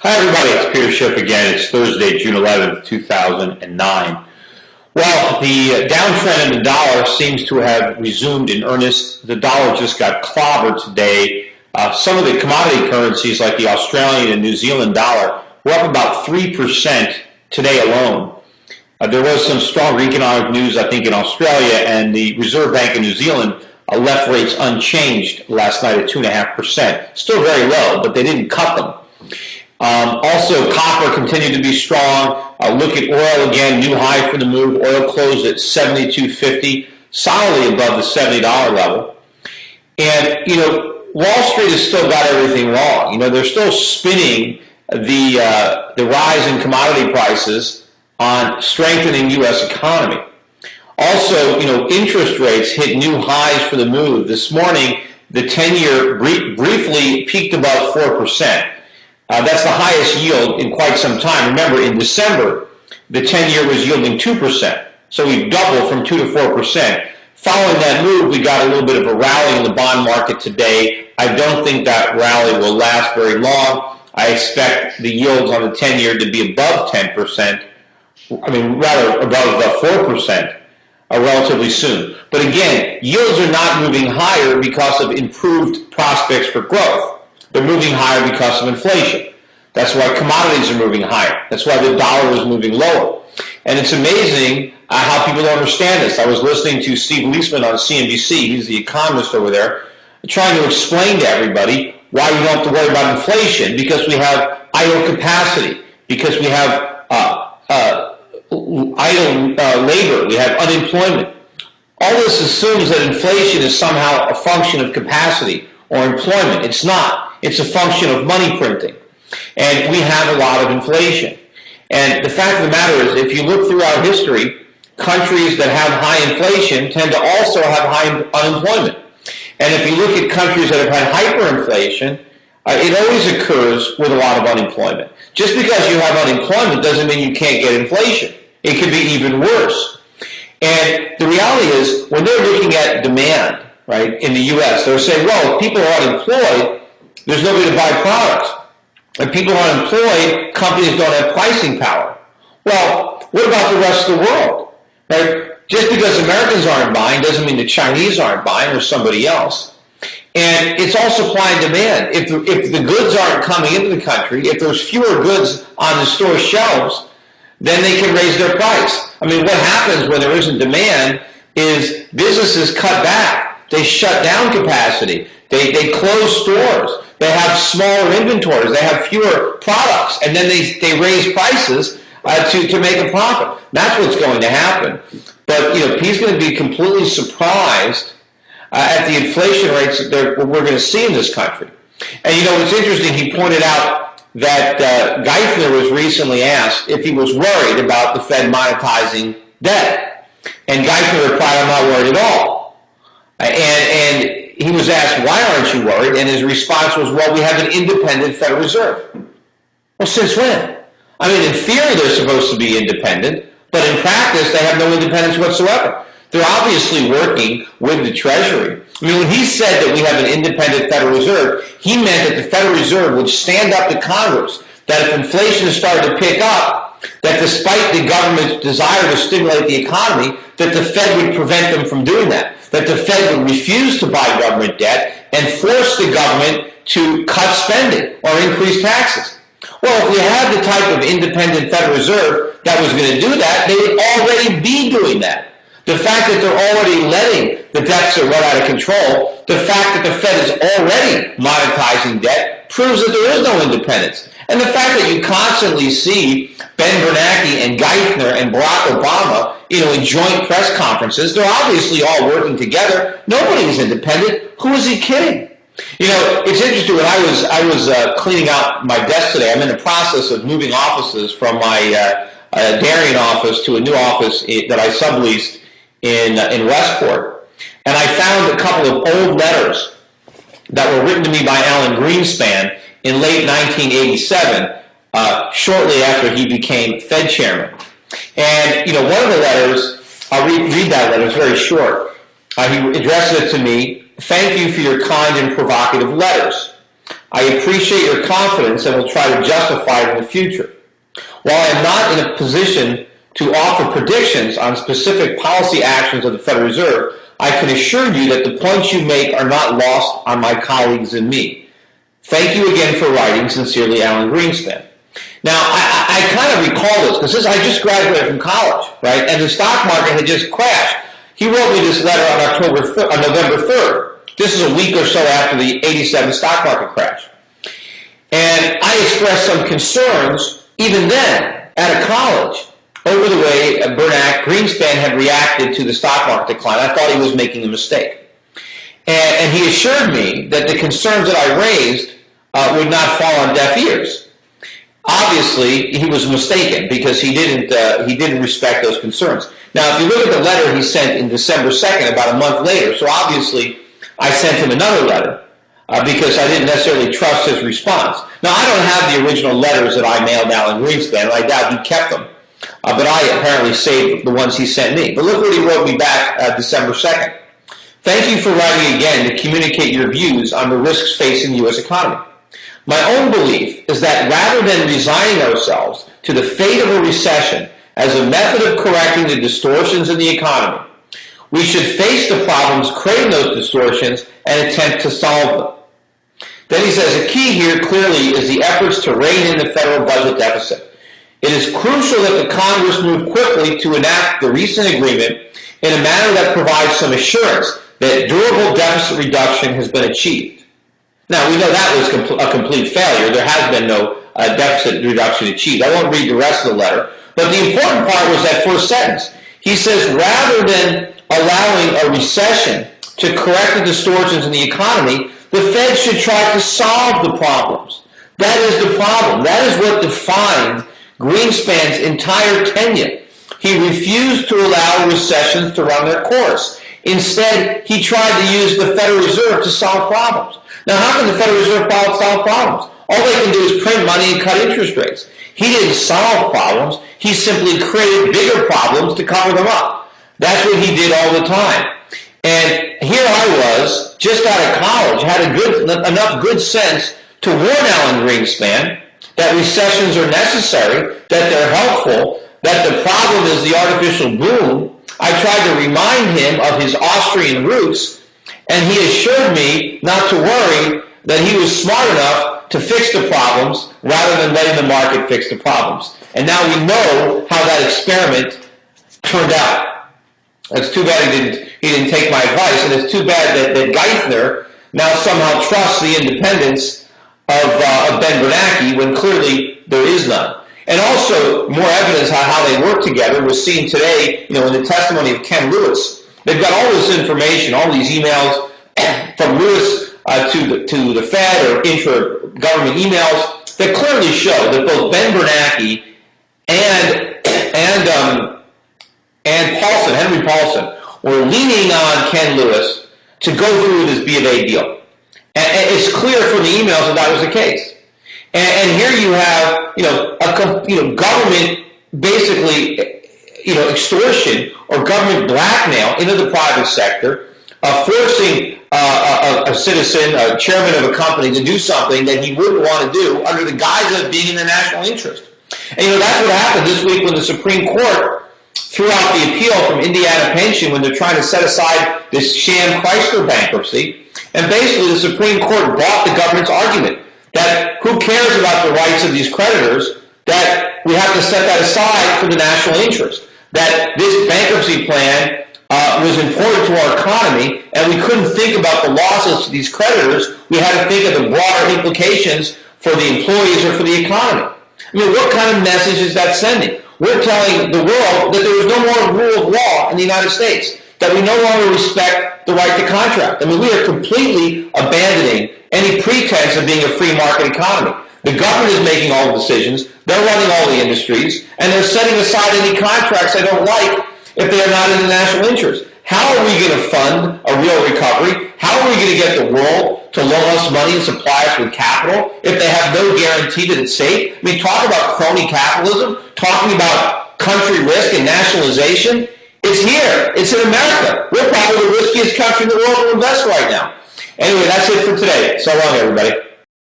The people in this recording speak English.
Hi, everybody. It's Peter Schiff again. It's Thursday, June 11th, 2009. Well, the downtrend in the dollar seems to have resumed in earnest. The dollar just got clobbered today. Some of the commodity currencies, like the Australian and New Zealand dollar, were up about 3% today alone. There was some stronger economic news, I think, in Australia, and the Reserve Bank of New Zealand left rates unchanged last night at 2.5%. Still very low, but they didn't cut them. Also, copper continued to be strong. Look at oil again, new high for the move. Oil closed at $72.50, solidly above the $70 level. And, Wall Street has still got everything wrong. They're still spinning the rise in commodity prices on strengthening U.S. economy. Also, interest rates hit new highs for the move. This morning, the 10-year briefly peaked above 4%. That's the highest yield in quite some time. Remember, in December, the 10-year was yielding 2%. So we've doubled from 2 to 4%. Following that move, we got a little bit of a rally in the bond market today. I don't think that rally will last very long. I expect the yields on the 10-year to be above 10%. Rather above 4%. Relatively soon. But again, yields are not moving higher because of improved prospects for growth. They're moving higher because of inflation. That's why commodities are moving higher. That's why the dollar is moving lower. And it's amazing how people don't understand this. I was listening to Steve Leisman on CNBC. He's the economist over there, trying to explain to everybody why we don't have to worry about inflation, because we have idle capacity, because we have idle labor, we have unemployment. All this assumes that inflation is somehow a function of capacity or employment. It's not. It's a function of money printing. And we have a lot of inflation. And the fact of the matter is, if you look throughout history, countries that have high inflation tend to also have high unemployment. And if you look at countries that have had hyperinflation, it always occurs with a lot of unemployment. Just because you have unemployment doesn't mean you can't get inflation. It could be even worse. And the reality is, when they're looking at demand, right, in the U.S., they're saying, well, if people are unemployed, there's nobody to buy products. If people are unemployed, companies don't have pricing power. Well, what about the rest of the world? Right? Just because Americans aren't buying doesn't mean the Chinese aren't buying or somebody else. And it's all supply and demand. If the goods aren't coming into the country, if there's fewer goods on the store shelves, then they can raise their price. What happens when there isn't demand is businesses cut back. They shut down capacity. They close stores. They have smaller inventories. They have fewer products. And then they raise prices to make a profit. That's what's going to happen. But, he's going to be completely surprised at the inflation rates that we're going to see in this country. And, it's interesting. He pointed out that Geithner was recently asked if he was worried about the Fed monetizing debt. And Geithner replied, I'm not worried at all. And he was asked, why aren't you worried? And his response was, well, we have an independent Federal Reserve. Well, since when? In theory, they're supposed to be independent, but in practice, they have no independence whatsoever. They're obviously working with the Treasury. When he said that we have an independent Federal Reserve, he meant that the Federal Reserve would stand up to Congress, that if inflation started to pick up, that despite the government's desire to stimulate the economy, that the Fed would prevent them from doing that the Fed would refuse to buy government debt and force the government to cut spending or increase taxes. Well, if we had the type of independent Federal Reserve that was going to do that, they would already be doing that. The fact that they're already letting the deficit run out of control, the fact that the Fed is already monetizing debt, proves that there is no independence. And the fact that you constantly see Ben Bernanke and Geithner and Barack Obama, in joint press conferences, they're obviously all working together. Nobody is independent. Who is he kidding? It's interesting. When I was cleaning out my desk today, I'm in the process of moving offices from my Darien office to a new office that I subleased in Westport. And I found a couple of old letters that were written to me by Alan Greenspan in late 1987, shortly after he became Fed chairman. And, one of the letters, I'll read that letter, it's very short. He addressed it to me. Thank you for your kind and provocative letters. I appreciate your confidence and will try to justify it in the future. While I am not in a position to offer predictions on specific policy actions of the Federal Reserve, I can assure you that the points you make are not lost on my colleagues and me. Thank you again for writing. Sincerely, Alan Greenspan. Now, I kind of recall this because I just graduated from college, right? And the stock market had just crashed. He wrote me this letter on November 3rd. This is a week or so after the 87 stock market crash. And I expressed some concerns even then at a college over the way Greenspan had reacted to the stock market decline. I thought he was making a mistake. And he assured me that the concerns that I raised would not fall on deaf ears. Obviously, he was mistaken because he didn't respect those concerns. Now, if you look at the letter he sent in December 2nd, about a month later, so obviously I sent him another letter because I didn't necessarily trust his response. Now, I don't have the original letters that I mailed Alan Greenspan, and I doubt he kept them. But I apparently saved the ones he sent me. But look what he wrote me back December 2nd. Thank you for writing again to communicate your views on the risks facing the U.S. economy. My own belief is that rather than resigning ourselves to the fate of a recession as a method of correcting the distortions in the economy, we should face the problems creating those distortions and attempt to solve them. Then he says, a key here clearly is the efforts to rein in the federal budget deficit. It is crucial that the Congress move quickly to enact the recent agreement in a manner that provides some assurance that durable deficit reduction has been achieved. Now, we know that was a complete failure. There has been no deficit reduction achieved. I won't read the rest of the letter, but the important part was that first sentence. He says, rather than allowing a recession to correct the distortions in the economy, the Fed should try to solve the problems. That is the problem. That is what defined Greenspan's entire tenure. He refused to allow recessions to run their course. Instead, he tried to use the Federal Reserve to solve problems. Now, how can the Federal Reserve solve problems? All they can do is print money and cut interest rates. He didn't solve problems. He simply created bigger problems to cover them up. That's what he did all the time. And here I was, just out of college, had enough good sense to warn Alan Greenspan that recessions are necessary, that they're helpful, that the problem is the artificial boom. I tried to remind him of his Austrian roots, and he assured me not to worry, that he was smart enough to fix the problems rather than letting the market fix the problems. And now we know how that experiment turned out. It's too bad he didn't take my advice, and it's too bad that Geithner now somehow trusts the independence of Ben Bernanke when clearly there is none. And also, more evidence on how they work together was seen today, in the testimony of Ken Lewis. They've got all this information, all these emails from Lewis to the Fed or intra-government emails that clearly show that both Ben Bernanke and Paulson, Henry Paulson, were leaning on Ken Lewis to go through this B of A deal. And it's clear from the emails that was the case. And here you have, government basically, extortion or government blackmail into the private sector, forcing a citizen, a chairman of a company, to do something that he wouldn't want to do under the guise of being in the national interest. And that's what happened this week when the Supreme Court threw out the appeal from Indiana Pension when they're trying to set aside this sham Chrysler bankruptcy. And basically the Supreme Court bought the government's argument that who cares about the rights of these creditors, that we have to set that aside for the national interest, that this bankruptcy plan was important to our economy, and we couldn't think about the losses to these creditors. We had to think of the broader implications for the employees or for the economy. I mean, what kind of message is that sending? We're telling the world that there is no more rule of law in the United States, that we no longer respect the right to contract. I mean, we are completely abandoning any pretense of being a free market economy. The government is making all the decisions, they're running all the industries, and they're setting aside any contracts they don't like if they are not in the national interest. How are we going to fund a real recovery? How are we going to get the world to loan us money and supply us with capital if they have no guarantee that it's safe? I mean, talk about crony capitalism, talking about country risk and nationalization. It's here. It's in America. We're probably the riskiest country in the world to invest right now. Anyway, that's it for today. So long, everybody.